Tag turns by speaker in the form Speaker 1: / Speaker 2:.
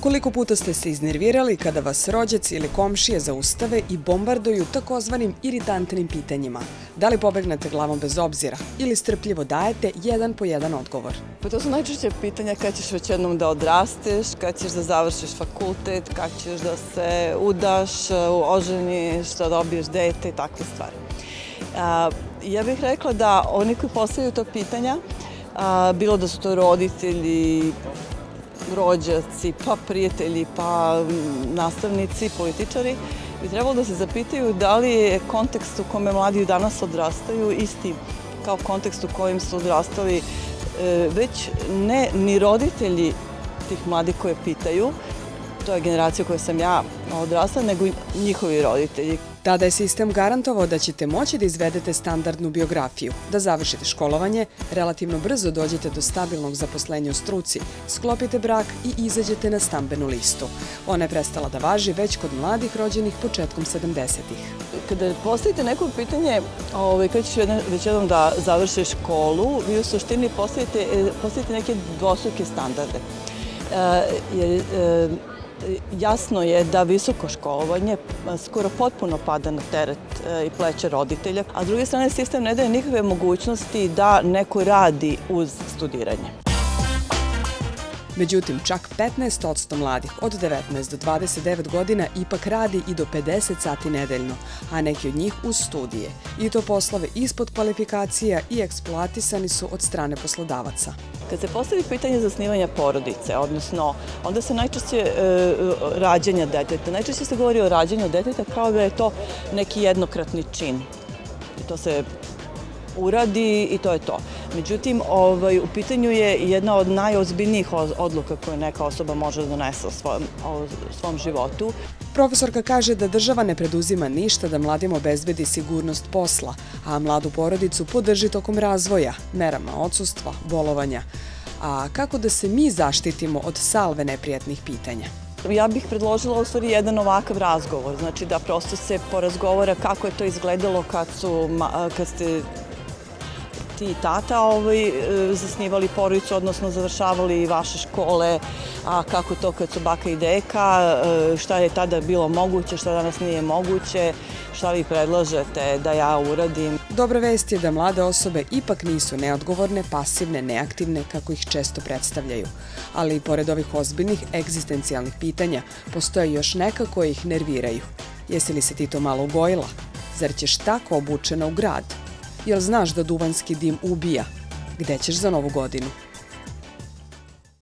Speaker 1: Koliko puta ste se iznervirali kada vas rođaci ili komšije zaustave i bombarduju takozvanim iritantnim pitanjima? Da li pobegnete glavom bez obzira ili strpljivo dajete jedan po jedan odgovor?
Speaker 2: Pa to su najčešće pitanja kada ćeš već jednom da odrasteš, kada ćeš da završiš fakultet, kada ćeš da se udaš, oženiš, da dobiješ dete i takve stvari. Ja bih rekla da oni koji postavljaju to pitanja, bilo da su to roditelji, rođaci, pa prijatelji, pa nastavnici, političari, bi trebalo da se zapitaju da li je kontekst u kome mladi danas odrastaju isti kao kontekst u kojem su odrastali već ne ni roditelji tih mladih koje pitaju, to je generacija koja sam ja odrastala, nego i njihovi roditelji.
Speaker 1: Tada je sistem garantovao da ćete moći da izvedete standardnu biografiju, da završite školovanje, relativno brzo dođete do stabilnog zaposlenja u struci, sklopite brak i izađete na stambenu listu. Ona je prestala da važi već kod mladih rođenih početkom 70-ih.
Speaker 2: Kada postavite neko pitanje kada ćeš već jednom da završiš školu, vi u suštini postavite neke dvostruke standarde. Jasno je da visoko školovanje skoro potpuno pada na teret i pleće roditelja, a s druge strane sistem ne daje nikakve mogućnosti da neko radi uz studiranje.
Speaker 1: Međutim, čak 15% mladih od 19 do 29 godina ipak radi i do 50 sati nedeljno, a neki od njih uz studije. I to poslove ispod kvalifikacija i eksploatisani su od strane poslodavaca.
Speaker 2: Kad se postavi pitanje zasnivanja porodice, odnosno onda se najčešće rađanja deteta, najčešće se govori o rađanju deteta kao da je to neki jednokratni čin. I to se uradi i to je to. Međutim, u pitanju je jedna od najozbiljnijih odluka koje neka osoba može da donese u svom životu.
Speaker 1: Profesorka kaže da država ne preduzima ništa da mladima obezbedi sigurnost posla, a mladu porodicu podrži tokom razvoja, merama odsustva, bolovanja. A kako da se mi zaštitimo od salve neprijatnih pitanja?
Speaker 2: Ja bih predložila u stvari jedan ovakav razgovor, znači da prosto se porazgovara kako je to izgledalo kad ste ti i tata zasnivali porodicu, odnosno završavali vaše škole, a kako to kad su baka i deka, šta je tada bilo moguće, šta danas nije moguće, šta vi predlažete da ja uradim.
Speaker 1: Dobra vest je da mlade osobe ipak nisu neodgovorne, pasivne, neaktivne, kako ih često predstavljaju. Ali i pored ovih ozbiljnih egzistencijalnih pitanja, postoje još neka koje ih nerviraju. Jesi li se ti to malo ugojila? Zar ćeš tako obučena u grad? Jel znaš da duvanski dim ubija? Gde ćeš za Novu godinu?